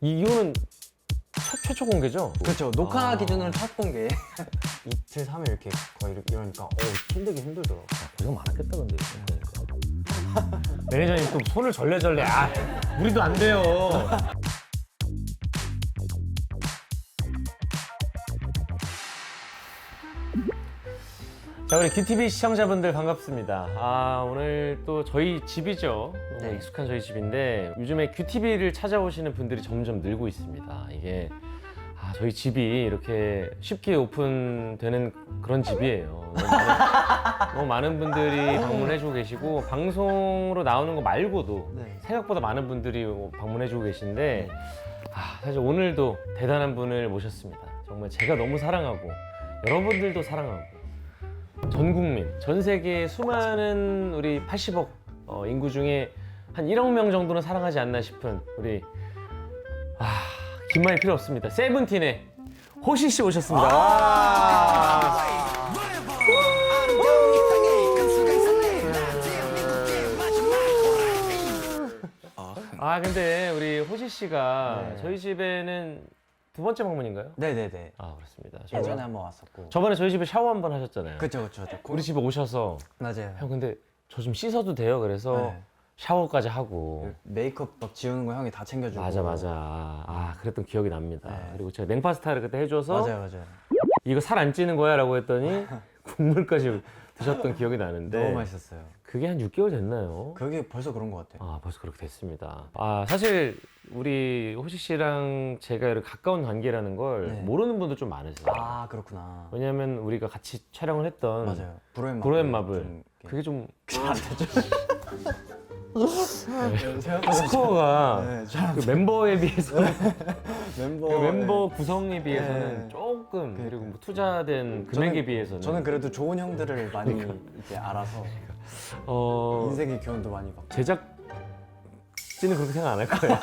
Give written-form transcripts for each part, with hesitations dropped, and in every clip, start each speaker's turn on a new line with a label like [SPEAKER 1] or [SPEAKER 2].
[SPEAKER 1] 이거는 최초 공개죠?
[SPEAKER 2] 그렇죠. 녹화 기준으로 첫 공개. 이틀 3일 이렇게 거의 이러니까 힘들긴 힘들더라고.
[SPEAKER 1] 고생 많았겠다 근데 그러니까. 매니저님 또 손을 절레절레. 우리도 안 돼요. 자, 우리 큐티비 시청자분들 반갑습니다. 오늘 또 저희 집이죠. 너무
[SPEAKER 2] 네.
[SPEAKER 1] 익숙한 저희 집인데 요즘에 큐티비를 찾아오시는 분들이 점점 늘고 있습니다. 이게 저희 집이 이렇게 쉽게 오픈되는 그런 집이에요. 너무 많은 분들이 방문해주고 계시고 방송으로 나오는 거 말고도
[SPEAKER 2] 네.
[SPEAKER 1] 생각보다 많은 분들이 방문해주고 계신데 사실 오늘도 대단한 분을 모셨습니다. 정말 제가 너무 사랑하고 여러분들도 사랑하고 전 국민, 전 세계 수많은 우리 80억 인구 중에 한 1억 명 정도는 사랑하지 않나 싶은 우리 긴 말이 필요 없습니다. 세븐틴의 호시 씨 오셨습니다. 근데 우리 호시 씨가
[SPEAKER 2] 네.
[SPEAKER 1] 저희 집에는 두 번째 방문인가요?
[SPEAKER 2] 네네네.
[SPEAKER 1] 그렇습니다.
[SPEAKER 2] 예전에 한번 왔었고.
[SPEAKER 1] 저번에 저희 집에 샤워 한번 하셨잖아요.
[SPEAKER 2] 그쵸.
[SPEAKER 1] 우리 집에 오셔서
[SPEAKER 2] 맞아요.
[SPEAKER 1] 형 근데 저 좀 씻어도 돼요? 그래서
[SPEAKER 2] 네.
[SPEAKER 1] 샤워까지 하고
[SPEAKER 2] 메이크업 막 지우는 거 형이 다 챙겨주고.
[SPEAKER 1] 맞아. 그랬던 기억이 납니다.
[SPEAKER 2] 네.
[SPEAKER 1] 그리고 제가 냉파스타를 그때 해줘서
[SPEAKER 2] 맞아요.
[SPEAKER 1] 이거 살 안 찌는 거야? 라고 했더니 국물까지 드셨던 기억이 나는데
[SPEAKER 2] 너무 맛있었어요.
[SPEAKER 1] 그게 한 6개월 됐나요?
[SPEAKER 2] 그게 벌써 그런 것 같아요.
[SPEAKER 1] 벌써 그렇게 됐습니다. 사실 우리 호시 씨랑 제가 이렇게 가까운 관계라는 걸
[SPEAKER 2] 네.
[SPEAKER 1] 모르는 분도 좀 많으세요.
[SPEAKER 2] 그렇구나.
[SPEAKER 1] 왜냐면 우리가 같이 촬영을 했던
[SPEAKER 2] 맞아요.
[SPEAKER 1] 브로앤마블 그게 좀
[SPEAKER 2] 잘안 되죠.
[SPEAKER 1] 스코어가
[SPEAKER 2] 네,
[SPEAKER 1] 그 멤버에 비해서
[SPEAKER 2] 멤버
[SPEAKER 1] 그 멤버 구성에 비해서는
[SPEAKER 2] 네.
[SPEAKER 1] 조금 그리고 뭐 투자된 금액에 비해서는
[SPEAKER 2] 저는 그래도 좋은 형들을 많이 이렇게 알아서 인생의 교훈도 많이 받고.
[SPEAKER 1] 제작진은 그렇게 생각 안 할 거예요.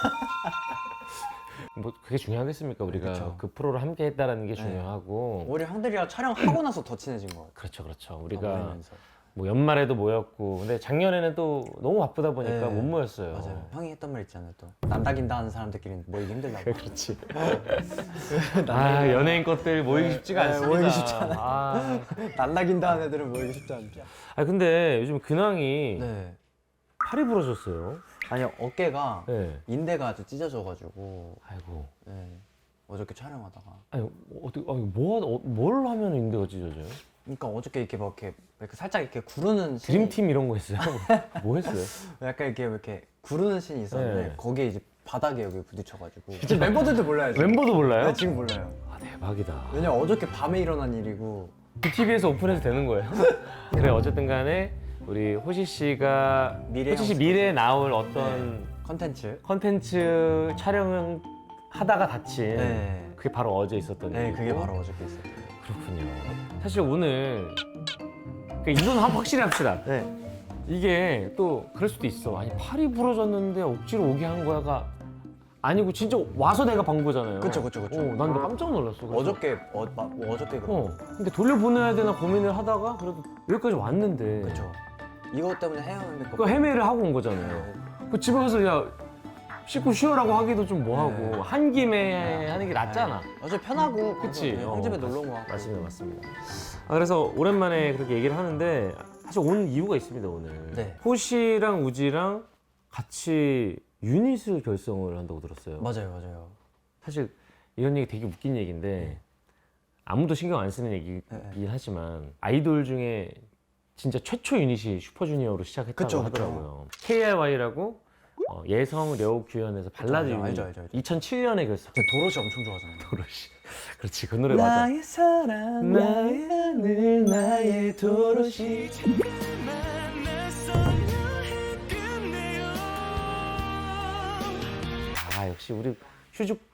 [SPEAKER 1] 뭐 그게 중요하겠습니까? 우리가
[SPEAKER 2] 그쵸.
[SPEAKER 1] 그 프로를 함께 했다라는 게
[SPEAKER 2] 네.
[SPEAKER 1] 중요하고
[SPEAKER 2] 오히려 형들이랑 촬영하고 나서 더 친해진 것 같아요.
[SPEAKER 1] 그렇죠. 우리가
[SPEAKER 2] 모이면서.
[SPEAKER 1] 뭐 연말에도 모였고 근데 작년에는 또 너무 바쁘다 보니까
[SPEAKER 2] 네.
[SPEAKER 1] 못 모였어요.
[SPEAKER 2] 맞아요. 형이 했던 말 있잖아요. 또 난다긴다 하는 사람들끼리는 모이기 힘들다고.
[SPEAKER 1] 그렇지. 연예인 것들 모이기 쉽지가
[SPEAKER 2] 네,
[SPEAKER 1] 않습니다.
[SPEAKER 2] 모이기 쉽지 난다긴다 하는 애들은 모이기 쉽지 않죠.
[SPEAKER 1] 근데 요즘 근황이
[SPEAKER 2] 네.
[SPEAKER 1] 팔이 부러졌어요.
[SPEAKER 2] 아니 어깨가
[SPEAKER 1] 네.
[SPEAKER 2] 인대가 아주 찢어져가지고.
[SPEAKER 1] 아이고.
[SPEAKER 2] 네. 어저께 촬영하다가.
[SPEAKER 1] 어떻게 뭘 하면 인대가 찢어져요?
[SPEAKER 2] 그러니까 어저께 이렇게 막 이렇게 살짝 이렇게 구르는
[SPEAKER 1] 드림팀 이런 거 했어요? 뭐 했어요?
[SPEAKER 2] 약간 이렇게 구르는 씬이 있었는데
[SPEAKER 1] 네.
[SPEAKER 2] 거기에 이제 바닥에 여기 부딪혀가지고 지금 멤버들도 몰라요. 지금.
[SPEAKER 1] 멤버도 몰라요?
[SPEAKER 2] 네, 지금 몰라요.
[SPEAKER 1] 대박이다.
[SPEAKER 2] 왜냐면 어저께 밤에 일어난 일이고.
[SPEAKER 1] TV에서 오픈해도 되는 거예요? 그래 어쨌든 간에 우리 호시 씨가 호시 씨 미래에 나올 어떤 컨텐츠 촬영 하다가 다친
[SPEAKER 2] 네.
[SPEAKER 1] 그게 바로 어제 있었던
[SPEAKER 2] 네,
[SPEAKER 1] 일이고.
[SPEAKER 2] 그게 바로 어저께 있었어요.
[SPEAKER 1] 그렇군요. 사실 오늘 이건 확실히 합시다.
[SPEAKER 2] 네.
[SPEAKER 1] 이게 또 그럴 수도 있어. 아니 팔이 부러졌는데 억지로 오게 한 거야가 아니고 진짜 와서 내가 본 거잖아요.
[SPEAKER 2] 그쵸.
[SPEAKER 1] 난 깜짝 놀랐어. 그래서
[SPEAKER 2] 어저께 그런.
[SPEAKER 1] 근데 돌려보내야 되나 고민을 하다가 그래도 여기까지 왔는데
[SPEAKER 2] 그쵸. 이것 때문에 헤어메이크업.
[SPEAKER 1] 그 헤매를 하고 온 거잖아요. 그 집에 가서 야 씻고 쉬어라고 하기도 좀 뭐하고
[SPEAKER 2] 네.
[SPEAKER 1] 한 김에 하는 게 낫잖아.
[SPEAKER 2] 어제 편하고.
[SPEAKER 1] 그치?
[SPEAKER 2] 그래서 형 집에 놀러 온 거 같고.
[SPEAKER 1] 맞습니다. 그래서 오랜만에 그렇게 얘기를 하는데 사실 온 이유가 있습니다 오늘.
[SPEAKER 2] 네.
[SPEAKER 1] 호시랑 우지랑 같이 유닛을 결성을 한다고 들었어요.
[SPEAKER 2] 맞아요.
[SPEAKER 1] 사실 이런 얘기 되게 웃긴 얘기인데 아무도 신경 안 쓰는 얘기긴
[SPEAKER 2] 네.
[SPEAKER 1] 하지만 아이돌 중에 진짜 최초 유닛이 슈퍼주니어로 시작했다고
[SPEAKER 2] 그쵸.
[SPEAKER 1] 하더라고요. KRY라고 예성, 려욱, 규현에서 발라드 유닛
[SPEAKER 2] 알죠.
[SPEAKER 1] 2007년에 결성.
[SPEAKER 2] 저 도로시 엄청 좋아하잖아요.
[SPEAKER 1] 도로시. 그렇지 그 노래 맞아.
[SPEAKER 2] 나의 사랑, 나의 하늘, 나의 도로시.
[SPEAKER 1] 역시 우리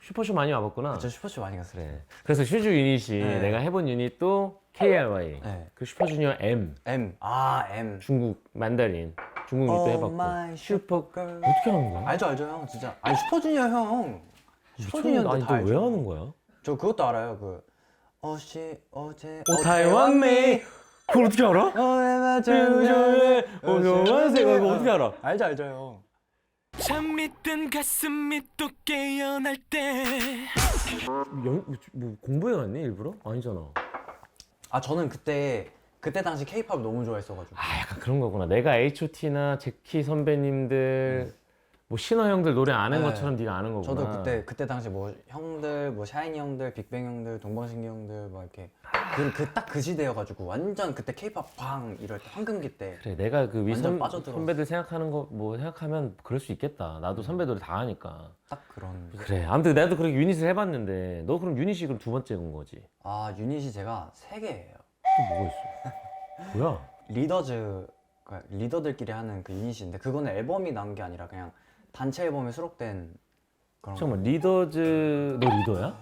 [SPEAKER 1] 슈퍼쇼 많이 와봤구나.
[SPEAKER 2] 저 슈퍼쇼 많이 갔어요.
[SPEAKER 1] 그래. 그래서 슈즈 유닛이
[SPEAKER 2] 네.
[SPEAKER 1] 내가 해본 유닛도 KRY.
[SPEAKER 2] 네.
[SPEAKER 1] 그 슈퍼주니어 M.
[SPEAKER 2] M. M.
[SPEAKER 1] 중국 만다린. 중국 유닛도 해봤고.
[SPEAKER 2] my
[SPEAKER 1] 슈퍼
[SPEAKER 2] girl.
[SPEAKER 1] 어떻게 하는 거야?
[SPEAKER 2] 알죠 형 진짜. 아니 슈퍼주니어 형. 슈퍼주니어인데
[SPEAKER 1] 아니
[SPEAKER 2] 다
[SPEAKER 1] 너 왜
[SPEAKER 2] 알죠.
[SPEAKER 1] 하는 거야?
[SPEAKER 2] 저 그것도 알아요. 그 어제
[SPEAKER 1] 타이완 미. 그걸 어떻게 알아?
[SPEAKER 2] 어제 맞아.
[SPEAKER 1] 그거 어떻게 알아?
[SPEAKER 2] 알죠 형.
[SPEAKER 3] 잠이 든 가슴이 또 깨어날 때
[SPEAKER 1] 뭐 공부해 왔니 일부러? 아니잖아.
[SPEAKER 2] 아 저는 그때 당시 K-팝 너무 좋아했어가지고.
[SPEAKER 1] 아 약간 그런 거구나. 내가 H.O.T나 제키 선배님들 뭐 신화 형들 노래 아는
[SPEAKER 2] 네.
[SPEAKER 1] 것처럼 네가 아는 거구나.
[SPEAKER 2] 저도 그때 당시 뭐 형들, 뭐 샤이니 형들, 빅뱅 형들, 동방신기 형들 막 이렇게 딱 그 시대여가지고 완전 그때 K-팝 방 이럴 때 황금기 때.
[SPEAKER 1] 그래 내가 그
[SPEAKER 2] 완전 빠져들었어.
[SPEAKER 1] 선배들 생각하는 거 뭐 생각하면 그럴 수 있겠다. 나도 선배 노래 다 아니까.
[SPEAKER 2] 딱 그런.
[SPEAKER 1] 그래 아무튼 나도 그렇게 유닛을 해봤는데 너 그럼 유닛이 그럼 두 번째 온 거지?
[SPEAKER 2] 아 유닛이 제가 3개예요.
[SPEAKER 1] 또 뭐가 있어? 뭐야?
[SPEAKER 2] 리더즈, 그러니까 리더들끼리 하는 그 유닛인데 그거는 앨범이 나온 게 아니라 그냥 단체 앨범에 수록된 그런.
[SPEAKER 1] 잠깐만 리더즈 너 리더야?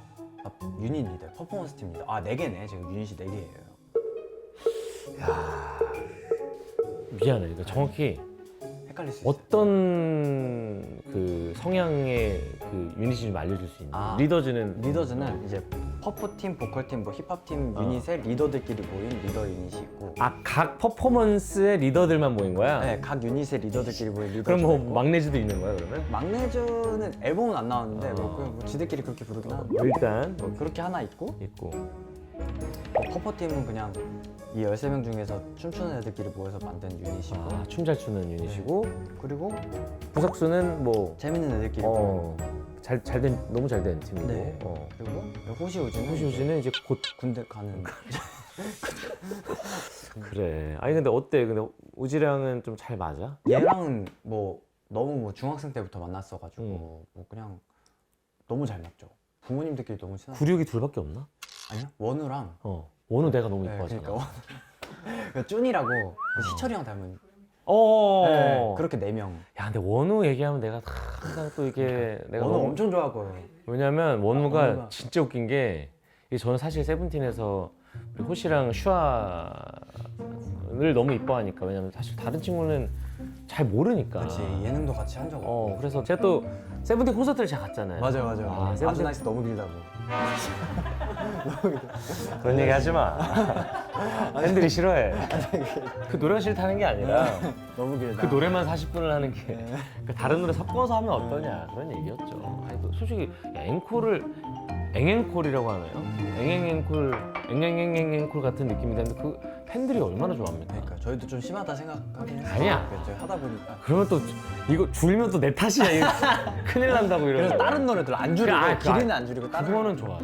[SPEAKER 2] 아, 유닛 리더, 퍼포먼스 팀 리더. 아 4개네. 지금 유닛이 4개예요.
[SPEAKER 1] 미안해. 그러니까 정확히
[SPEAKER 2] 헷갈릴 수 있어요.
[SPEAKER 1] 어떤 그 성향의 그 유닛인지 좀 알려줄 수 있나?
[SPEAKER 2] 아,
[SPEAKER 1] 리더즈는
[SPEAKER 2] 이제 퍼프 팀, 보컬 팀, 뭐 힙합 팀
[SPEAKER 1] 어.
[SPEAKER 2] 유닛에 리더들끼리 모인 리더 유닛이 있고.
[SPEAKER 1] 각 퍼포먼스의 리더들만 모인 거야?
[SPEAKER 2] 네, 각 유닛의 리더들끼리 모인 리더.
[SPEAKER 1] 그럼 뭐 막내즈도 있는 거야 그러면?
[SPEAKER 2] 막내즈는 앨범은 안 나왔는데
[SPEAKER 1] 어.
[SPEAKER 2] 뭐 지들끼리 그렇게 부르긴 하는데
[SPEAKER 1] 일단
[SPEAKER 2] 뭐 그렇게 하나 있고,
[SPEAKER 1] 있고
[SPEAKER 2] 퍼퍼 팀은 그냥 이 13명 중에서 춤추는 애들끼리 모여서 만든 유닛이고,
[SPEAKER 1] 춤 잘 추는 유닛이고
[SPEAKER 2] 그리고
[SPEAKER 1] 부석수는 뭐
[SPEAKER 2] 재밌는 애들끼리 모인.
[SPEAKER 1] 잘된 너무 잘 된 팀이고
[SPEAKER 2] 네. 그리고 호시우즈는
[SPEAKER 1] 호시우지는 이제 곧
[SPEAKER 2] 군대 가는.
[SPEAKER 1] 그래. 아니 근데 어때? 근데 우지랑은 좀 잘 맞아?
[SPEAKER 2] 얘랑은 뭐 너무 뭐 중학생 때부터 만났어가지고
[SPEAKER 1] 응.
[SPEAKER 2] 뭐 그냥 너무 잘 맞죠. 부모님들끼리 너무 친하고.
[SPEAKER 1] 96이 둘밖에 없나?
[SPEAKER 2] 아니요? 원우랑.
[SPEAKER 1] 원우 내가 너무
[SPEAKER 2] 네,
[SPEAKER 1] 이뻐하잖아.
[SPEAKER 2] 그러니까 그 쭈니라고 그 희철이 형 닮은.
[SPEAKER 1] 어.
[SPEAKER 2] 그렇게 4명.
[SPEAKER 1] 야 근데 원우 얘기하면 내가 항상 또 이게 내가
[SPEAKER 2] 원우
[SPEAKER 1] 너무
[SPEAKER 2] 엄청 좋아하거든요.
[SPEAKER 1] 왜냐면 원우가
[SPEAKER 2] 원우가.
[SPEAKER 1] 진짜 웃긴 게 이게 저는 사실 세븐틴에서 우리 호시랑 슈아를 너무 이뻐하니까 왜냐면 사실 다른 친구는 잘 모르니까.
[SPEAKER 2] 그렇지, 예능도 같이 한 적 없고.
[SPEAKER 1] 그래서 제가 또 세븐틴 콘서트를 제가 갔잖아요.
[SPEAKER 2] 맞아요.
[SPEAKER 1] 아,
[SPEAKER 2] 아주 나이스 너무 길다고.
[SPEAKER 1] 그런 얘기 하지 마. 팬들이 싫어해. 그 노래가 싫다는 게 아니라
[SPEAKER 2] 너무 길다.
[SPEAKER 1] 그 노래만 40분을 하는 게 그러니까 다른 노래 섞어서 하면 어떠냐 그런 얘기였죠. 아니, 그 솔직히 앵콜을 앵앵콜이라고 하나요? 앵앵앵콜, 앵앵앵앵앵콜 같은 느낌이 되는데 그 팬들이 얼마나 좋아합니까?
[SPEAKER 2] 그러니까 저희도 좀 심하다 생각하긴 했어요.
[SPEAKER 1] 아니야.
[SPEAKER 2] 저희 하다 보니까.
[SPEAKER 1] 그러면 또 이거 줄면 또 내 탓이야. 이거 큰일 난다고 이러면.
[SPEAKER 2] 그래서 다른 노래들 안 줄이고, 길이는 안 줄이고 다른
[SPEAKER 1] 그거는 좋아.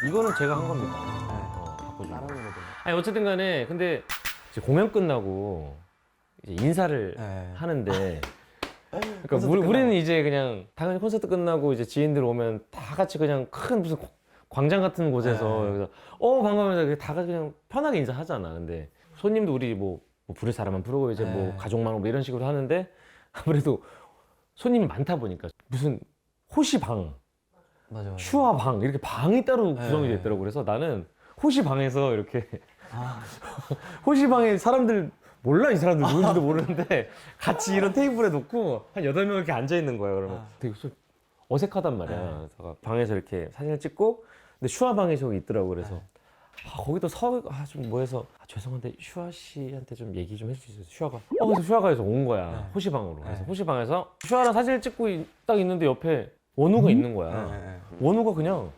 [SPEAKER 1] 이거는 제가 한 겁니다. 바꿔주고.
[SPEAKER 2] 다른 노래들.
[SPEAKER 1] 아니 어쨌든 간에 근데 이제 공연 끝나고 이제 인사를
[SPEAKER 2] 네.
[SPEAKER 1] 하는데 그러니까
[SPEAKER 2] 콘서트
[SPEAKER 1] 우리는
[SPEAKER 2] 끝나고.
[SPEAKER 1] 이제 그냥 당연히 콘서트 끝나고 이제 지인들 오면 다 같이 그냥 큰 무슨 광장 같은 곳에서
[SPEAKER 2] 네.
[SPEAKER 1] 여기서 반가워서 다 같이 그냥 편하게 인사하잖아. 근데 손님도 우리 뭐 부를 사람만 부르고 이제 뭐
[SPEAKER 2] 네.
[SPEAKER 1] 가족만 오고 이런 식으로 하는데 아무래도 손님이 많다 보니까 무슨 호시방,
[SPEAKER 2] 맞아.
[SPEAKER 1] 슈아방 이렇게 방이 따로 구성이
[SPEAKER 2] 네.
[SPEAKER 1] 됐더라고. 그래서 나는 호시방에서 이렇게
[SPEAKER 2] 아,
[SPEAKER 1] 호시방에 사람들 몰라 이 사람들 누군지도 모르는데 같이 이런 테이블에 놓고 한 8명 이렇게 앉아 있는 거예요. 그러면 되게 좀 어색하단 말이야.
[SPEAKER 2] 네.
[SPEAKER 1] 그래서 방에서 이렇게 사진을 찍고 근데 슈아방이 저기 있더라고. 그래서 거기도 좀 뭐해서 죄송한데 슈아 씨한테 좀 얘기 좀 해줄 수 있어요. 슈아가 그래서 슈아가에서 온 거야.
[SPEAKER 2] 네.
[SPEAKER 1] 호시방으로. 그래서
[SPEAKER 2] 네.
[SPEAKER 1] 호시방에서 슈아랑 사진을 찍고 딱 있는데 옆에 원우가 있는 거야.
[SPEAKER 2] 네.
[SPEAKER 1] 원우가 그냥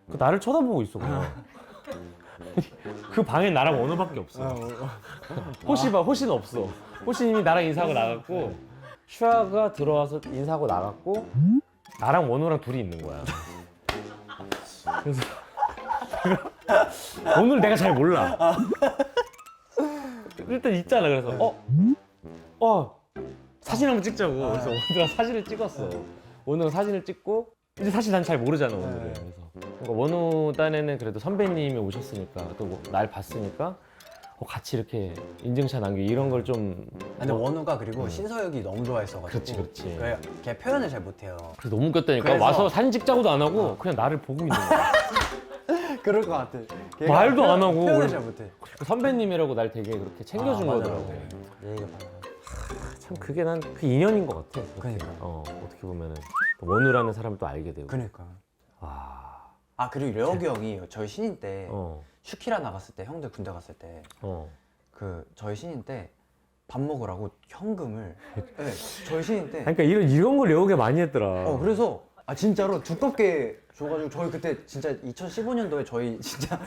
[SPEAKER 1] 나를 쳐다보고 있어 그냥. 그 방에 나랑 원우밖에 없어. 호시는 없어. 호시님이 나랑 인사하고 나갔고 슈아가 들어와서 인사하고 나갔고 나랑 원우랑 둘이 있는 거야. 그래서 오늘 내가 잘 몰라. 일단 있잖아. 그래서 사진 한번 찍자고. 그래서 원우랑 사진을 찍었어. 원우랑 사진을 찍고 이제 사실 난 잘 모르잖아 원우를. 그래서 그러니까 원우 딴에는 그래도 선배님이 오셨으니까 또 날 봤으니까 같이 이렇게 인증샷 남기고 이런 걸 좀.
[SPEAKER 2] 근데 원우가 그리고 신서유기 너무 좋아했어가지고.
[SPEAKER 1] 그렇지.
[SPEAKER 2] 걔 표현을 잘 못해요.
[SPEAKER 1] 그래서 너무 웃겼다니까.
[SPEAKER 2] 그래서-
[SPEAKER 1] 와서 사진 찍자고도 안 하고 그냥 나를 보고 있는 거야.
[SPEAKER 2] 그럴 것 같아. 걔가
[SPEAKER 1] 말도 안 하고.
[SPEAKER 2] 표현을 잘 못해.
[SPEAKER 1] 그 선배님이라고 날 되게 그렇게 챙겨준
[SPEAKER 2] 맞아,
[SPEAKER 1] 거더라고.
[SPEAKER 2] 맞아. 얘기가 많아.
[SPEAKER 1] 참 그게 난 그 인연인 것 같아.
[SPEAKER 2] 그러니까.
[SPEAKER 1] 어떻게 보면은 또 원우라는 사람을 또 알게 되고.
[SPEAKER 2] 그러니까.
[SPEAKER 1] 와.
[SPEAKER 2] 아 그리고 려욱이 형이 저희 신인 때
[SPEAKER 1] 어.
[SPEAKER 2] 슈키라 나갔을 때 형들 군대 갔을 때
[SPEAKER 1] 어.
[SPEAKER 2] 그 저희 신인 때 밥 먹으라고 현금을 네, 저희 신인 때
[SPEAKER 1] 그러니까 이런 걸 레오가 많이 했더라.
[SPEAKER 2] 그래서 진짜로 두껍게 줘가지고 저희 그때 진짜 2015년도에 저희 진짜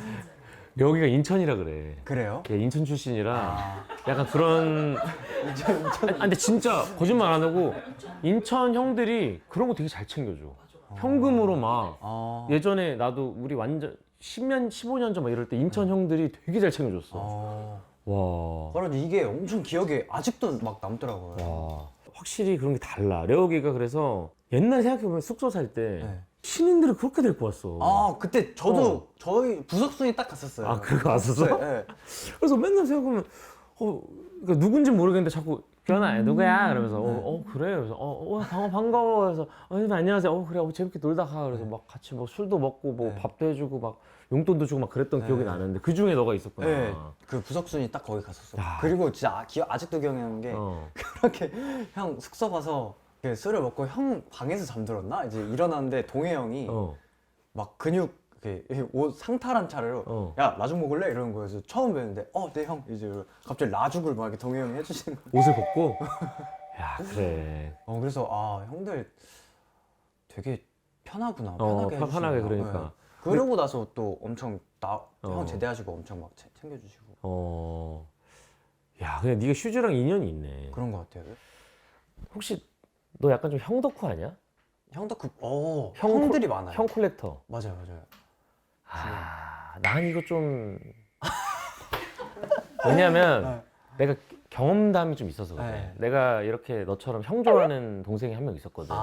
[SPEAKER 1] 레오기가 인천이라 그래.
[SPEAKER 2] 그래요?
[SPEAKER 1] 걔 인천 출신이라
[SPEAKER 2] 아
[SPEAKER 1] 약간 그런. 아니, 근데 진짜 거짓말 안 하고 인천 형들이 그런 거 되게 잘 챙겨줘. 현금으로 막 예전에 나도 우리 완전 10년, 15년 전 막 이럴 때 인천 형들이 되게 잘 챙겨줬어. 와.
[SPEAKER 2] 그래서 이게 엄청 기억에 아직도 막 남더라고요.
[SPEAKER 1] 와. 확실히 그런 게 달라. 레오기가 그래서 옛날에 생각해보면 숙소 살 때
[SPEAKER 2] 네.
[SPEAKER 1] 신인들을 그렇게 데리고 왔어.
[SPEAKER 2] 그때 저도 저희 부석순이 딱 갔었어요.
[SPEAKER 1] 아, 그거 왔었어?
[SPEAKER 2] 네.
[SPEAKER 1] 그래서 맨날 생각하면 그러니까 누군지 모르겠는데 자꾸 규현아 누구야? 그러면서 그래. 그래서 반가워. 그래서 선생님 안녕하세요. 그래. 재밌게 놀다 가. 그래서 막 같이 뭐 술도 먹고 뭐
[SPEAKER 2] 네.
[SPEAKER 1] 밥도 해주고 막 용돈도 주고 막 그랬던
[SPEAKER 2] 네.
[SPEAKER 1] 기억이 나는데 그 중에 너가 있었구나.
[SPEAKER 2] 네, 그 부석순이 딱 거기 갔었어.
[SPEAKER 1] 야.
[SPEAKER 2] 그리고 진짜 아직도 기억나는 게 그렇게 형 숙소 가서 그 술을 먹고 형 방에서 잠들었나? 이제 일어났는데 동해 형이 막 근육 이렇게 옷 상탈한 차례로 야 라죽 먹을래? 이러는 거여서 처음 뵀는데 네 형 이제 갑자기 라죽을 막 이렇게 동해 형이 해주시는 거.
[SPEAKER 1] 옷을 벗고. 야 그래.
[SPEAKER 2] 그래서 형들 되게 편하구나. 편하게 해주시구나.
[SPEAKER 1] 편하게 그러니까.
[SPEAKER 2] 네. 그러고 나서 또 엄청 형 제대하시고 엄청 막 챙겨주시고.
[SPEAKER 1] 야 근데 네가 슈즈랑 인연이 있네.
[SPEAKER 2] 그런 것 같아요.
[SPEAKER 1] 혹시 너 약간 좀 형 덕후 아니야?
[SPEAKER 2] 형 덕후 형들이 많아요.
[SPEAKER 1] 형 콜렉터.
[SPEAKER 2] 맞아요.
[SPEAKER 1] 난 이거 좀 왜냐면 내가 경험담이 좀 있어서 그래.
[SPEAKER 2] 네.
[SPEAKER 1] 내가 이렇게 너처럼 형 좋아하는 동생이 한 명 있었거든.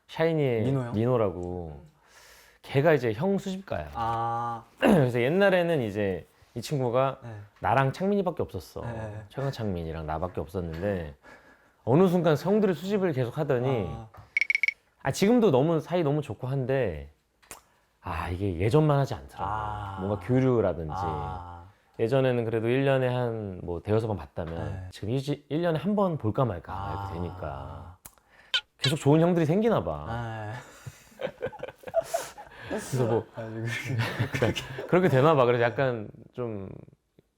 [SPEAKER 1] 샤이니의
[SPEAKER 2] 민호 형?
[SPEAKER 1] 민호라고. 걔가 이제 형 수집가야. 그래서 옛날에는 이제 이 친구가
[SPEAKER 2] 네.
[SPEAKER 1] 나랑 창민이밖에 없었어.
[SPEAKER 2] 네.
[SPEAKER 1] 최강창민이랑 나밖에 없었는데 어느 순간 형들의 수집을 계속 하더니 지금도 사이 너무 좋고 한데 이게 예전만 하지 않더라고. 뭔가 교류라든지 예전에는 그래도 1년에 한 뭐 대여섯 번 봤다면
[SPEAKER 2] 네.
[SPEAKER 1] 지금 1년에 한 번 볼까 말까 이렇게 되니까 계속 좋은 형들이 생기나 봐. 그래서 뭐 그렇게 되나 봐. 그래서 약간 좀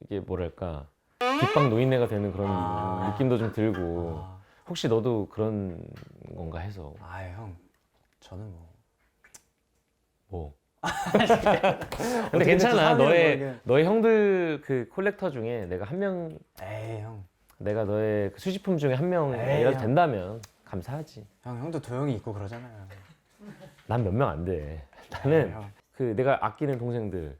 [SPEAKER 1] 이게 뭐랄까 뒷방 노인네가 되는 그런 느낌도 좀 들고 혹시 너도 그런 건가 해서.
[SPEAKER 2] 형 저는
[SPEAKER 1] 뭐 근데 괜찮아. 너의 형들 그 콜렉터 중에 내가 한 명
[SPEAKER 2] 형.
[SPEAKER 1] 내가 너의 그 수집품 중에 한 명이라도
[SPEAKER 2] 형.
[SPEAKER 1] 된다면 감사하지.
[SPEAKER 2] 형도 도영이 있고 그러잖아요.
[SPEAKER 1] 난 몇 명 안 돼. 나는
[SPEAKER 2] 형.
[SPEAKER 1] 그 내가 아끼는 동생들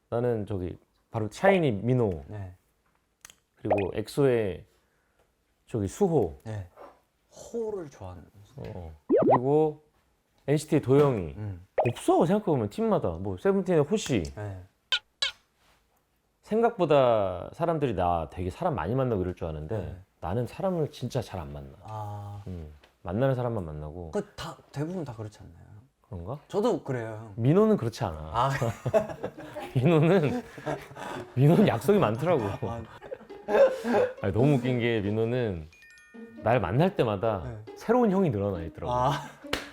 [SPEAKER 1] 나는 저기 바로 샤이니 민호
[SPEAKER 2] 네.
[SPEAKER 1] 그리고 엑소의 저기 수호
[SPEAKER 2] 네. 호를 좋아하는.
[SPEAKER 1] 그리고 NCT의 도영이
[SPEAKER 2] 음.
[SPEAKER 1] 없어. 생각해보면 팀마다 뭐 세븐틴의 호시.
[SPEAKER 2] 네.
[SPEAKER 1] 생각보다 사람들이 나 되게 사람 많이 만나고 이럴 줄 아는데
[SPEAKER 2] 네.
[SPEAKER 1] 나는 사람을 진짜 잘 안 만나. 만나는 사람만 만나고.
[SPEAKER 2] 다 대부분 다 그렇지 않나요?
[SPEAKER 1] 그런가?
[SPEAKER 2] 저도 그래요.
[SPEAKER 1] 민호는 그렇지 않아. 민호는 약속이 많더라고. 너무 웃긴 게 민호는 날 만날 때마다 새로운 형이 늘어나 있더라고.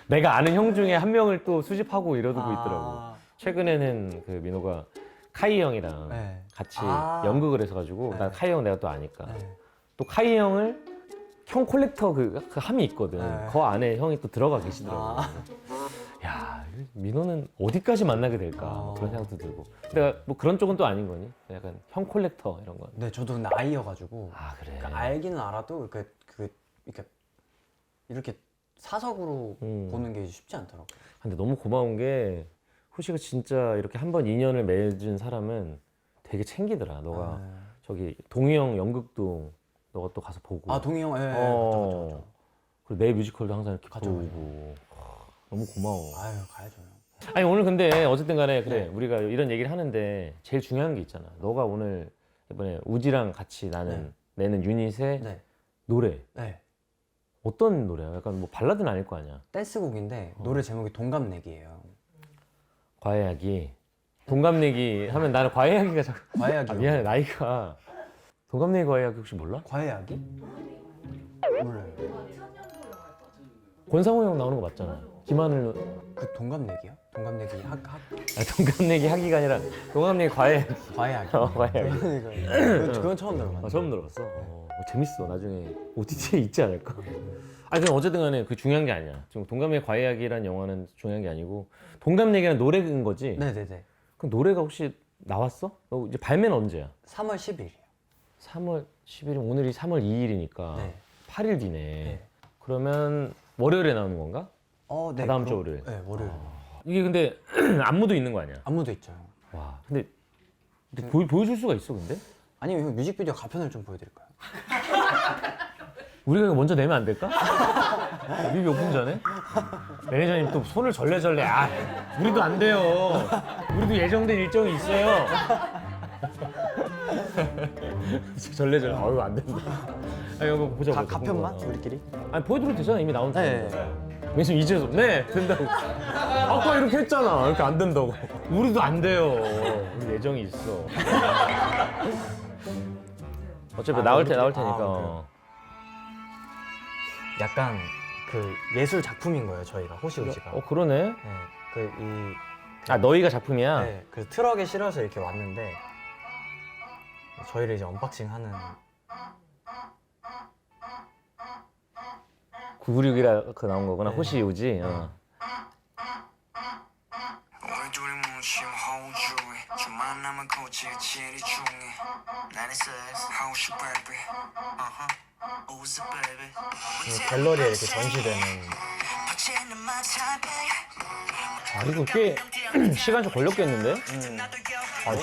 [SPEAKER 1] 내가 아는 형 중에 한 명을 또 수집하고 이러고 있더라고. 최근에는 그 민호가 카이 형이랑
[SPEAKER 2] 네.
[SPEAKER 1] 같이 연극을 해서가지고
[SPEAKER 2] 네.
[SPEAKER 1] 난 카이 형 내가 또 아니까
[SPEAKER 2] 네.
[SPEAKER 1] 또 카이 형을 형 콜렉터 그 함이 있거든.
[SPEAKER 2] 네.
[SPEAKER 1] 그 안에 형이 또 들어가 계시더라고. 야 민호는 어디까지 만나게 될까 그런 생각도 들고. 내가 뭐 그런 쪽은 또 아닌 거니? 약간 형 콜렉터 이런 건.
[SPEAKER 2] 네, 저도 근데 아이여가지고.
[SPEAKER 1] 그래.
[SPEAKER 2] 그러니까 알기는 알아도 이렇게 사석으로 보는 게 쉽지 않더라고요.
[SPEAKER 1] 근데 너무 고마운 게 호시가 진짜 이렇게 한 번 인연을 맺은 사람은 되게 챙기더라. 너가 저기 동희 형 연극도 너가 또 가서 보고.
[SPEAKER 2] 동희 형, 그쵸.
[SPEAKER 1] 그리고 내 뮤지컬도 항상 이렇게
[SPEAKER 2] 가죠,
[SPEAKER 1] 보고. 너무 고마워.
[SPEAKER 2] 가야죠.
[SPEAKER 1] 아니 오늘 근데 어쨌든 간에 그래
[SPEAKER 2] 네.
[SPEAKER 1] 우리가 이런 얘기를 하는데 제일 중요한 게 있잖아. 너가 오늘 이번에 우지랑 같이 내는 유닛의
[SPEAKER 2] 네.
[SPEAKER 1] 노래.
[SPEAKER 2] 네.
[SPEAKER 1] 어떤 노래야? 약간 뭐 발라드는 아닐 거 아니야.
[SPEAKER 2] 댄스곡인데 노래 제목이 동갑내기예요.
[SPEAKER 1] 과외하기. 동갑내기 하면 나는 과외하기가 자꾸.
[SPEAKER 2] 과외하기.
[SPEAKER 1] 미안해 나이가. 동갑내기 과외하기 혹시 몰라?
[SPEAKER 2] 과외하기? 몰라요.
[SPEAKER 1] 권상우 형 나오는 거 맞잖아. 김하늘
[SPEAKER 2] 그 동갑내기야? 동갑내기 학
[SPEAKER 1] 동갑내기 하기가 아니라 동갑내기 과외.
[SPEAKER 2] 과외하기.
[SPEAKER 1] 과외.
[SPEAKER 2] 그건 처음 들어봤네.
[SPEAKER 1] 처음 들어봤어. 재밌어. 나중에 OTT에 있지 않을까? 아니 그럼 어쨌든 간에 그 중요한 게 아니야. 지금 동갑내기 과외하기라는 영화는 중요한 게 아니고 동갑내기라는 노래인 거지?
[SPEAKER 2] 네네네.
[SPEAKER 1] 그럼 노래가 혹시 나왔어? 이제 발매는 언제야?
[SPEAKER 2] 3월 10일이요.
[SPEAKER 1] 3월 10일이면 오늘이 3월 2일이니까
[SPEAKER 2] 네.
[SPEAKER 1] 8일 뒤네.
[SPEAKER 2] 네.
[SPEAKER 1] 그러면 월요일에 나오는 건가?
[SPEAKER 2] 네.
[SPEAKER 1] 다다음 주 월요일.
[SPEAKER 2] 네, 월요일.
[SPEAKER 1] 이게 근데 안무도 있는 거 아니야?
[SPEAKER 2] 안무도 있죠.
[SPEAKER 1] 와, 근데 보여줄 수가 있어 근데?
[SPEAKER 2] 아니면 형 뮤직비디오 가편을 좀 보여드릴까요?
[SPEAKER 1] 우리가 이거 먼저 내면 안 될까? 뮤비 오픈 전에? 매니저님 또 손을 절레절레. 우리도 안 돼요. 우리도 예정된 일정이 있어요. 절레절레. 아유 안 된다. 이거 보자.
[SPEAKER 2] 가편만 우리끼리?
[SPEAKER 1] 아니 보여드려도 되잖아. 이미 나온
[SPEAKER 2] 네.
[SPEAKER 1] 왜냐면 이제서 네 된다고. 아까 이렇게 했잖아. 이렇게 안 된다고. 우리도 안 돼요. 우리 예정이 있어. 어차피 나올 테니까.
[SPEAKER 2] 약간 그 예술 작품인 거예요 저희가 호시우지가.
[SPEAKER 1] 그러네.
[SPEAKER 2] 네,
[SPEAKER 1] 너희가 작품이야?
[SPEAKER 2] 네, 그 트럭에 실어서 이렇게 왔는데 저희를 이제 언박싱하는.
[SPEAKER 1] 996이라 그 나온 거구나.
[SPEAKER 2] 네.
[SPEAKER 1] 호시우지.
[SPEAKER 3] 우리 둘이 무심호주해 주만 남은 고치가 제일 중해 나는 섹스 하고 싶어 baby 우스 baby
[SPEAKER 2] 그 갤러리에 이렇게 전시되는.
[SPEAKER 1] 이거 꽤 시간 좀 걸렸겠는데?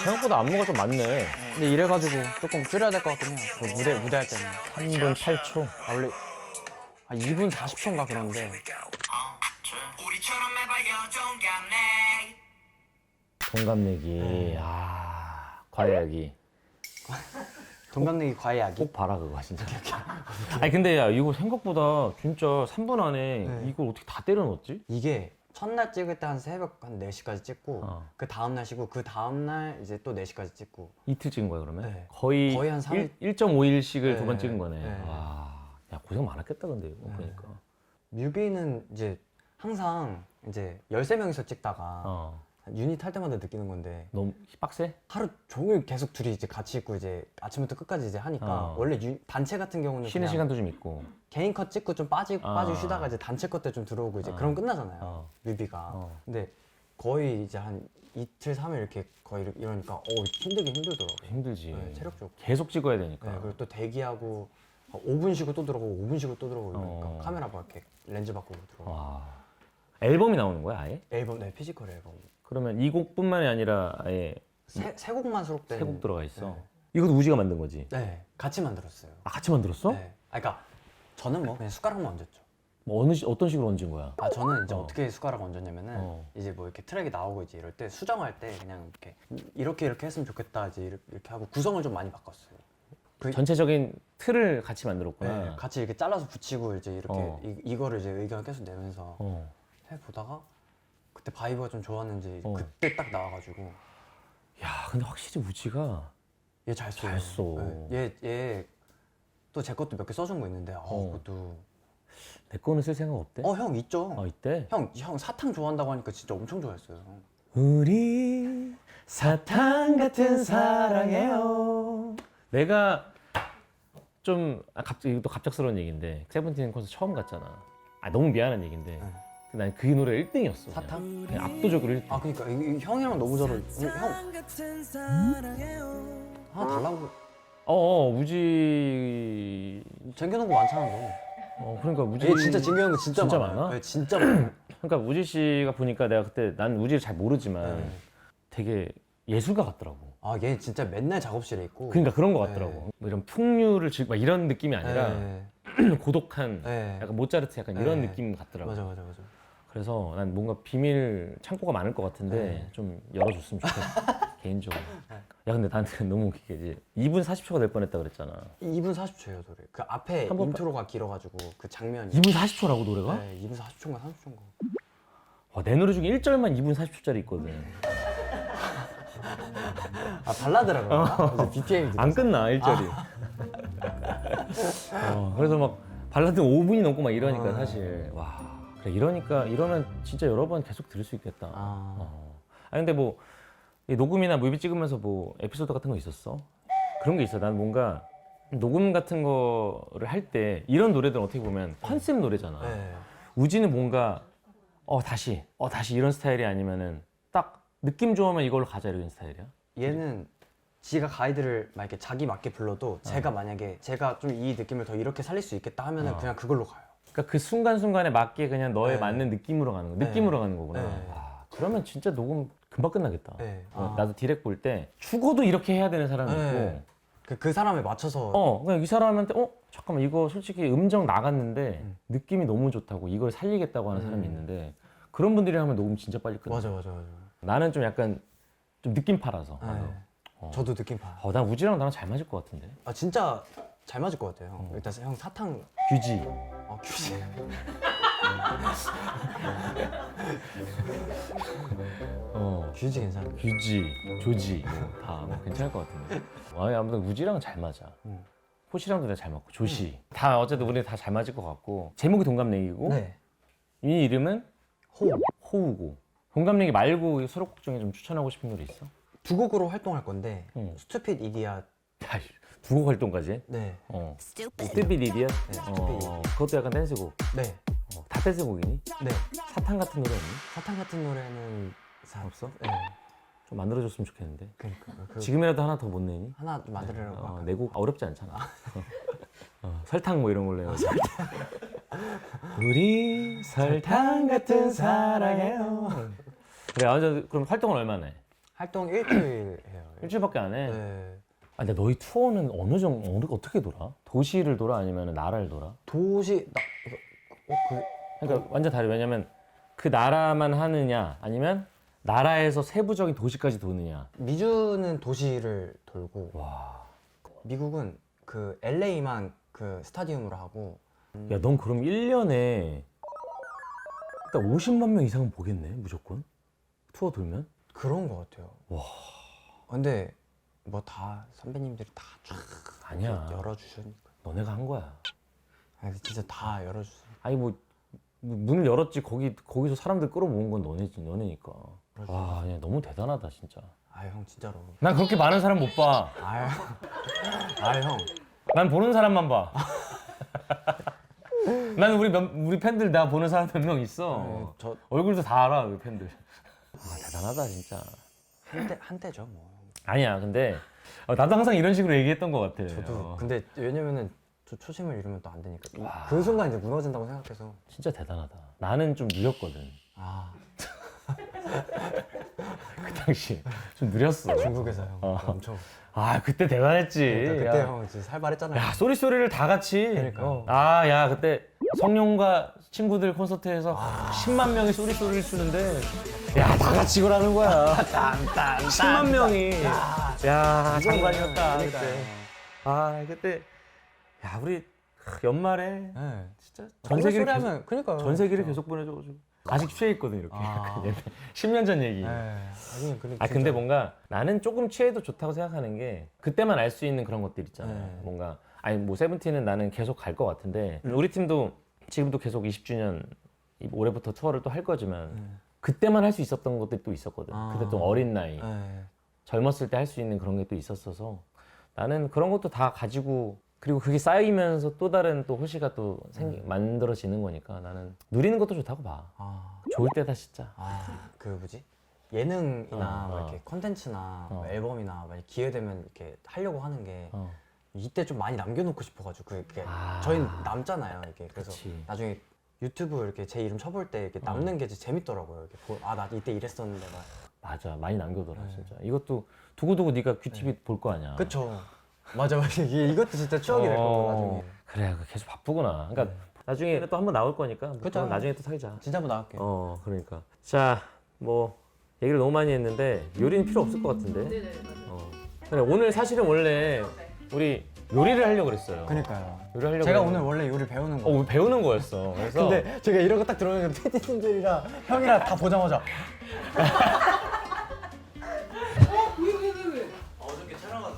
[SPEAKER 1] 생각보다 안무가 좀 많네.
[SPEAKER 2] 근데 이래가지고 조금 줄여야 될 것 같긴 해요. 그 무대 할 때는.
[SPEAKER 1] 3분 8초.
[SPEAKER 2] 원래 2분 40초인가 그런데.
[SPEAKER 3] 우리처럼 해봐요
[SPEAKER 1] 동갑내기. 과외하기.
[SPEAKER 2] 동갑내기 과외하기.
[SPEAKER 1] 꼭 봐라 그거 진짜. 아니 근데 야 이거 생각보다 진짜 3분 안에
[SPEAKER 2] 네.
[SPEAKER 1] 이걸 어떻게 다 때려 넣었지?
[SPEAKER 2] 이게 첫날 찍을 때 한 새벽 한 4시까지 찍고 그 다음날 쉬고 그 다음날 이제 또 4시까지 찍고.
[SPEAKER 1] 이틀 찍은 거야 그러면?
[SPEAKER 2] 네.
[SPEAKER 1] 거의
[SPEAKER 2] 한 3일?
[SPEAKER 1] 1.5일씩을
[SPEAKER 2] 네.
[SPEAKER 1] 두 번 찍은 거네.
[SPEAKER 2] 네.
[SPEAKER 1] 와, 야 고생 많았겠다 근데 이거 보니까.
[SPEAKER 2] 뮤비는 이제 항상 이제 13명이서 찍다가 유닛 할 때마다 느끼는 건데
[SPEAKER 1] 너무 빡세?
[SPEAKER 2] 하루 종일 계속 둘이 이제 같이 있고 이제 아침부터 끝까지 이제 하니까 원래 단체 같은 경우는
[SPEAKER 1] 쉬는
[SPEAKER 2] 그냥
[SPEAKER 1] 시간도 좀 있고.
[SPEAKER 2] 개인 컷 찍고 좀 빠지고 쉬다가 이제 단체 컷 때 좀 들어오고 이제 그럼 끝나잖아요. 뮤비가. 근데 거의 이제 한 이틀 3일 이렇게 거의 이러니까 힘들긴 힘들더라고요.
[SPEAKER 1] 힘들지.
[SPEAKER 2] 네, 체력적으로.
[SPEAKER 1] 계속 찍어야 되니까.
[SPEAKER 2] 네, 그리고 또 대기하고 5분 쉬고 또 들어가고 5분 쉬고 또 들어가고 이러니까 카메라 봐 이렇게 렌즈 바꾸고 들어가고.
[SPEAKER 1] 와. 앨범이 나오는 거야 아예?
[SPEAKER 2] 앨범, 네, 피지컬 앨범.
[SPEAKER 1] 그러면 이 곡뿐만이 아니라 아예
[SPEAKER 2] 세 곡만 수록된.
[SPEAKER 1] 세 곡 들어가 있어.
[SPEAKER 2] 네.
[SPEAKER 1] 이것도 우지가 만든 거지?
[SPEAKER 2] 네, 같이 만들었어요.
[SPEAKER 1] 같이 만들었어?
[SPEAKER 2] 네. 그러니까 저는 뭐 그냥 숟가락만 얹었죠.
[SPEAKER 1] 뭐 어떤 식으로 얹은 거야?
[SPEAKER 2] 저는 이제 어떻게 숟가락 얹었냐면은 이제 뭐 이렇게 트랙이 나오고 이제 이럴 때 수정할 때 그냥 이렇게 했으면 좋겠다 이제 이렇게 하고 구성을 좀 많이 바꿨어요.
[SPEAKER 1] 전체적인 틀을 같이 만들었구나.
[SPEAKER 2] 네, 같이 이렇게 잘라서 붙이고 이제 이렇게 이거를 이제 의견을 계속 내면서 해 보다가 그때 바이브가 좀 좋았는지 그때 딱 나와가지고.
[SPEAKER 1] 야, 근데 확실히 우지가
[SPEAKER 2] 얘 잘 써.
[SPEAKER 1] 잘 써.
[SPEAKER 2] 얘 또 제 것도 몇 개 써준 거 있는데 그것도.
[SPEAKER 1] 내 거는 쓸 생각 없대?
[SPEAKER 2] 형 있죠.
[SPEAKER 1] 있대?
[SPEAKER 2] 형 사탕 좋아한다고 하니까 진짜 엄청 좋아했어요.
[SPEAKER 1] 우리 사탕 같은 사랑해요. 내가 좀 갑자기 또 갑작스러운 얘기인데 세븐틴 콘서트 처음 갔잖아. 너무 미안한 얘기인데 난 그 노래 1등이었어.
[SPEAKER 2] 사탕?
[SPEAKER 1] 그냥 압도적으로 1등.
[SPEAKER 2] 그러니까 형이랑 너무 잘 형 하나 달라고.
[SPEAKER 1] 우지
[SPEAKER 2] 챙겨놓은 거 많잖아 너.
[SPEAKER 1] 그러니까 우지
[SPEAKER 2] 얘 진짜 챙겨놓은 거 진짜
[SPEAKER 1] 많아?
[SPEAKER 2] 네, 진짜 많아.
[SPEAKER 1] 그러니까 우지 씨가 보니까 내가 그때 난 우지를 잘 모르지만 되게 예술가 같더라고.
[SPEAKER 2] 얘 진짜 맨날 작업실에 있고.
[SPEAKER 1] 그러니까 그런 거 같더라고. 뭐 이런 풍류를 막 이런 느낌이 아니라 고독한 약간 모차르트 약간 이런 느낌 같더라고.
[SPEAKER 2] 맞아.
[SPEAKER 1] 그래서 난 뭔가 비밀 창고가 많을 것 같은데 좀 열어줬으면 좋겠어. 개인적으로. 야 근데 나한테 너무 웃기게 이제 2분 40초가 될 뻔했다 그랬잖아.
[SPEAKER 2] 2분 40초예요 노래. 그 앞에
[SPEAKER 1] 한번
[SPEAKER 2] 인트로가 길어가지고 그 장면이.
[SPEAKER 1] 2분 40초라고 노래가?
[SPEAKER 2] 네, 2분 40초인가 30초인가.
[SPEAKER 1] 내 노래 중에 1절만 2분 40초짜리 있거든.
[SPEAKER 2] 발라드라고. BPM이
[SPEAKER 1] 안 끝나 1절이. 그래서 막 발라드 5분이 넘고 막 이러니까 사실 와. 그래, 이러면 진짜 여러 번 계속 들을 수 있겠다. 근데 뭐 이 녹음이나 뮤비 찍으면서 뭐 에피소드 같은 거 있었어? 그런 게 있어. 난 뭔가 녹음 같은 거를 할 때 이런 노래들은 어떻게 보면 컨셉 노래잖아.
[SPEAKER 2] 네.
[SPEAKER 1] 우지는 뭔가 다시 이런 스타일이 아니면은 딱 느낌 좋으면 이걸로 가자 이런 스타일이야?
[SPEAKER 2] 얘는 지가 가이드를 막 이렇게 자기 맞게 불러도 제가 만약에 제가 좀 이 느낌을 더 이렇게 살릴 수 있겠다 하면은 그냥 그걸로 가요.
[SPEAKER 1] 그러니까 그 순간순간에 맞게 그냥 너에
[SPEAKER 2] 네.
[SPEAKER 1] 맞는 느낌으로 가는 거,
[SPEAKER 2] 네.
[SPEAKER 1] 느낌으로 가는 거구나.
[SPEAKER 2] 네.
[SPEAKER 1] 그러면 진짜 녹음 금방 끝나겠다.
[SPEAKER 2] 네.
[SPEAKER 1] 나도 디렉 볼 때 죽어도 이렇게 해야 되는 사람이
[SPEAKER 2] 네.
[SPEAKER 1] 있고
[SPEAKER 2] 그 사람에 맞춰서
[SPEAKER 1] 그냥 이 사람한테 잠깐만 이거 솔직히 음정 나갔는데 느낌이 너무 좋다고 이걸 살리겠다고 하는 사람이 있는데 그런 분들이 하면 녹음 진짜 빨리 끝나.
[SPEAKER 2] 맞아.
[SPEAKER 1] 나는 좀 약간 좀 느낌파라서.
[SPEAKER 2] 네. 저도 느낌 봐요.
[SPEAKER 1] 난 우지랑 나랑 잘 맞을 것 같은데.
[SPEAKER 2] 진짜 잘 맞을 것 같아요. 형. 일단 형 사탕
[SPEAKER 1] 규지.
[SPEAKER 2] 규지. 규지 괜찮아.
[SPEAKER 1] 규지, 조지 다 괜찮을 것 같은데. 아무튼 우지랑은 잘 맞아. 호시랑도 내가 잘 맞고 조시 다 어쨌든 우리 다 잘 맞을 것 같고 제목이 동갑내기고
[SPEAKER 2] 네.
[SPEAKER 1] 이 이름은
[SPEAKER 2] 호우.
[SPEAKER 1] 호우고 동갑내기 말고 수록곡 중에 좀 추천하고 싶은 노래 있어?
[SPEAKER 2] 두 곡으로 활동할 건데 스투핏 이디아.
[SPEAKER 1] 두곡 활동까지 해?
[SPEAKER 2] 네.
[SPEAKER 1] 스튜핏 이디엇?
[SPEAKER 2] 스투핏
[SPEAKER 1] 그것도 약간 댄스곡.
[SPEAKER 2] 네.
[SPEAKER 1] 다 댄스곡이니?
[SPEAKER 2] 네.
[SPEAKER 1] 사탕 같은 노래 없니?
[SPEAKER 2] 사탕 같은 노래는
[SPEAKER 1] 없어?
[SPEAKER 2] 네.
[SPEAKER 1] 좀 만들어줬으면 좋겠는데.
[SPEAKER 2] 그러니까
[SPEAKER 1] 지금이라도 하나 더 못 내니?
[SPEAKER 2] 하나 좀 만들려고. 할까요?
[SPEAKER 1] 내곡 어렵지 않잖아. 설탕 뭐 이런 걸로 해요. 우리 설탕 같은 사랑해요. 그래, 그럼 활동을 얼마나 해?
[SPEAKER 2] 활동 일주일 해요.
[SPEAKER 1] 일주일밖에 안 해?
[SPEAKER 2] 네.
[SPEAKER 1] 근데 너희 투어는 어떻게 돌아? 도시를 돌아 아니면 나라를 돌아?
[SPEAKER 2] 도시
[SPEAKER 1] 그러니까 완전 다르. 왜냐면 그 나라만 하느냐 아니면 나라에서 세부적인 도시까지 도느냐.
[SPEAKER 2] 미주는 도시를 돌고
[SPEAKER 1] 와.
[SPEAKER 2] 미국은 그 LA만 그 스타디움으로 하고.
[SPEAKER 1] 야, 넌 그럼 1년에 일단 50만 명 이상은 보겠네, 무조건. 투어 돌면?
[SPEAKER 2] 그런 거 같아요.
[SPEAKER 1] 와.
[SPEAKER 2] 근데 뭐 다 선배님들이 다
[SPEAKER 1] 아니야.
[SPEAKER 2] 열어주시니까.
[SPEAKER 1] 너네가 한 거야.
[SPEAKER 2] 진짜 다 열어주세요.
[SPEAKER 1] 아니 뭐 문을 열었지 거기서 사람들 끌어모은 건 너네니까. 와, 야, 너무 대단하다 진짜.
[SPEAKER 2] 형 진짜로.
[SPEAKER 1] 난 그렇게 많은 사람 못 봐.
[SPEAKER 2] 형.
[SPEAKER 1] 난 보는 사람만 봐. 난 우리 팬들 나 보는 사람 몇 명 있어.
[SPEAKER 2] 저
[SPEAKER 1] 얼굴도 다 알아 우리 팬들. 대단하다 진짜.
[SPEAKER 2] 한때죠 뭐.
[SPEAKER 1] 아니야 근데 나도 항상 이런 식으로 얘기했던 것 같아.
[SPEAKER 2] 저도. 근데 왜냐면은 저 초심을 잃으면 또 안 되니까. 그 순간 이제 무너진다고 생각해서.
[SPEAKER 1] 진짜 대단하다. 나는 좀 느렸거든. 그 당시 좀 느렸어.
[SPEAKER 2] 중국에서 형 엄청.
[SPEAKER 1] 그때 대단했지.
[SPEAKER 2] 그때
[SPEAKER 1] 야.
[SPEAKER 2] 형 진짜 살발했잖아요.
[SPEAKER 1] 야, 쏘리쏘리를 다 같이.
[SPEAKER 2] 그러니까.
[SPEAKER 1] 야, 그때 성룡과 친구들 콘서트에서 10만 명이 쏘리쏘리를 추는데 야, 다 같이 이걸 하는 거야. 10만 명이. 야, 장관이었다. 그때. 그때 야, 우리 연말에 진짜 전 세계를
[SPEAKER 2] 하면 그러니까
[SPEAKER 1] 전 세계를 계속 보내줘가지고 아직 취해 있거든 이렇게. 10년 전 얘기. 근데 뭔가 나는 조금 취해도 좋다고 생각하는 게 그때만 알 수 있는 그런 것들 있잖아요. 뭔가 뭐 세븐틴은 나는 계속 갈 것 같은데 우리 팀도 지금도 계속 20주년 올해부터 투어를 또 할 거지만 그때만 할 수 있었던 것들이 또 있었거든. 그때 또 어린 나이 젊었을 때 할 수 있는 그런 게 또 있었어서 나는 그런 것도 다 가지고 그리고 그게 쌓이면서 또 다른 또 호시가 또 만들어지는 거니까 나는 누리는 것도 좋다고 봐. 좋을 때다 진짜.
[SPEAKER 2] 그 뭐지? 예능이나 뭐 이렇게 컨텐츠나 뭐 앨범이나 만약 기회 되면 이렇게 하려고 하는 게 이때 좀 많이 남겨놓고 싶어가지고 그게 저희는 남잖아요. 이렇게 그래서
[SPEAKER 1] 그치.
[SPEAKER 2] 나중에 유튜브 이렇게 제 이름 쳐볼 때 이렇게 남는 게 진짜 재밌더라고요. 이렇게 나 이때 이랬었는데 막.
[SPEAKER 1] 맞아, 많이 남겨둬라 진짜. 이것도 두고두고 네가 큐티비 볼 거 아니야.
[SPEAKER 2] 그쵸. 맞아. 이것도 진짜 추억이 될 거고 나중에.
[SPEAKER 1] 그래, 계속 바쁘구나. 그러니까 나중에 또 한 번 나올 거니까.
[SPEAKER 2] 그쵸.
[SPEAKER 1] 나중에 또 사귀자.
[SPEAKER 2] 진짜 한번 나갈게요.
[SPEAKER 1] 그러니까. 자, 뭐 얘기를 너무 많이 했는데 요리는 필요 없을 것 같은데.
[SPEAKER 4] 네네 맞아요.
[SPEAKER 1] 그래, 오늘 사실은 원래 우리 요리를 하려고 그랬어요.
[SPEAKER 2] 그러니까요.
[SPEAKER 1] 요리 하려고.
[SPEAKER 2] 제가
[SPEAKER 1] 했는데.
[SPEAKER 2] 오늘 원래 요리 배우는 거.
[SPEAKER 1] 우리 배우는 거였어. 그래서
[SPEAKER 2] 근데 제가 이러고 딱 들어오니까 PD님들이랑 형이랑 다 보자마자
[SPEAKER 4] 왜?
[SPEAKER 3] 어저께 촬영하서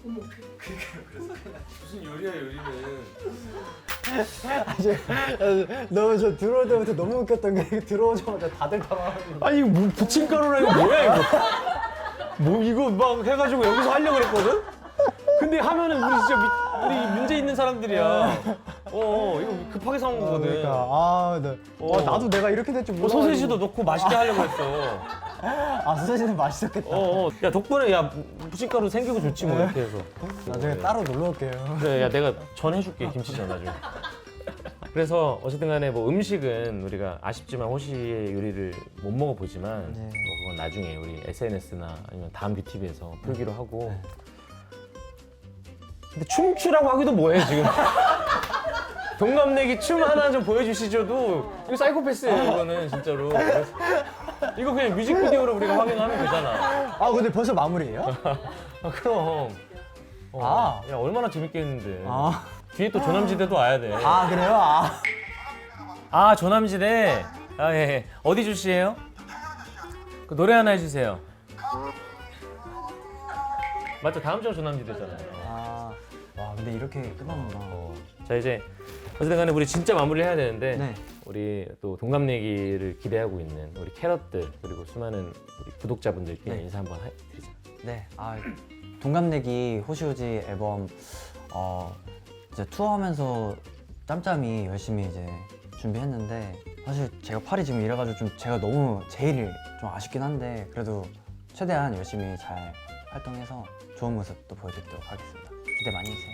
[SPEAKER 4] 어머.
[SPEAKER 1] 무슨 요리야 요리는.
[SPEAKER 2] 너무 저 들어올 때부터 너무 웃겼던 게 들어오자마자 다들 당황하고.
[SPEAKER 1] 아니 이거 뭐 부침가루라 이거 뭐야 이거? 뭐 이거 막 해가지고 여기서 하려고 그랬거든? 근데 하면은 우리 진짜 우리 문제 있는 사람들이야. 이거 급하게 사온 거거든.
[SPEAKER 2] 그러니까 나도 내가 이렇게 될 줄 몰라.
[SPEAKER 1] 소세지도 넣고 맛있게 하려고 했어.
[SPEAKER 2] 소세지는 맛있었겠다.
[SPEAKER 1] 야 덕분에 야 부침가루 생기고 좋지 뭐 이렇게 해서.
[SPEAKER 2] 나중에 따로 놀러 올게요.
[SPEAKER 1] 그래 야 내가 전 해줄게 김치전 나중에. 그래서 어쨌든 간에 뭐 음식은 우리가 아쉽지만 호시의 요리를 못 먹어보지만
[SPEAKER 2] 네.
[SPEAKER 1] 뭐 그건 나중에 우리 SNS나 아니면 다음 뷰티비에서 풀기로 하고. 근데 춤추라고 하기도 뭐해 지금. 동갑내기 춤 하나 좀 보여주시죠도 이거 사이코패스예요 이거는 진짜로. 그래서 이거 그냥 뮤직비디오로 우리가 확인하면 되잖아.
[SPEAKER 2] 근데 벌써 마무리예요?
[SPEAKER 1] 그럼. 야 얼마나 재밌게 했는데. 뒤에 또 조남지대도 와야 돼.
[SPEAKER 2] 그래요?
[SPEAKER 1] 조남지대. 예. 어디 출시예요? 그 노래 하나 해주세요. 맞죠? 다음 주가 조남지대잖아요.
[SPEAKER 2] 와, 근데 이렇게 끝나는구나.
[SPEAKER 1] 자 이제 어쨌든 간에 우리 진짜 마무리를 해야 되는데
[SPEAKER 2] 네.
[SPEAKER 1] 우리 또 동갑내기를 기대하고 있는 우리 캐럿들 그리고 수많은 우리 구독자분들께
[SPEAKER 2] 네.
[SPEAKER 1] 인사 한번 드리자.
[SPEAKER 2] 네, 동갑내기 호시호지 앨범 이제 투어하면서 짬짬이 열심히 이제 준비했는데 사실 제가 팔이 지금 이래가지고 좀 제가 너무 제일 좀 아쉽긴 한데 그래도 최대한 열심히 잘 활동해서 좋은 모습 또 보여드리도록 하겠습니다. 기대 많이 해주세요.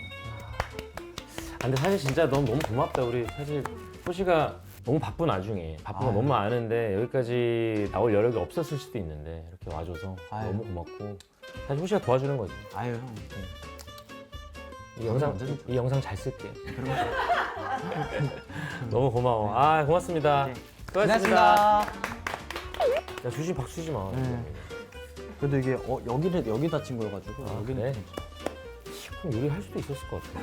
[SPEAKER 1] 근데 사실 진짜 너무 고맙다. 우리 사실 호시가 너무 바쁜 와중에 바쁜 거 너무 많은데 여기까지 나올 여력이 없었을 수도 있는데 이렇게 와줘서 너무 고맙고 사실 호시가 도와주는 거지.
[SPEAKER 2] 아유 형.
[SPEAKER 1] 이 영상 잘 쓸게. 너무 고마워. 고맙습니다.
[SPEAKER 2] 네.
[SPEAKER 1] 수고하셨습니다.
[SPEAKER 2] 고맙습니다.
[SPEAKER 1] 야 주시 박수 주지 마.
[SPEAKER 2] 그래도 이게 여기 다친 거여가지고
[SPEAKER 1] 그래? 그럼 요리할 수도 있었을 것 같아.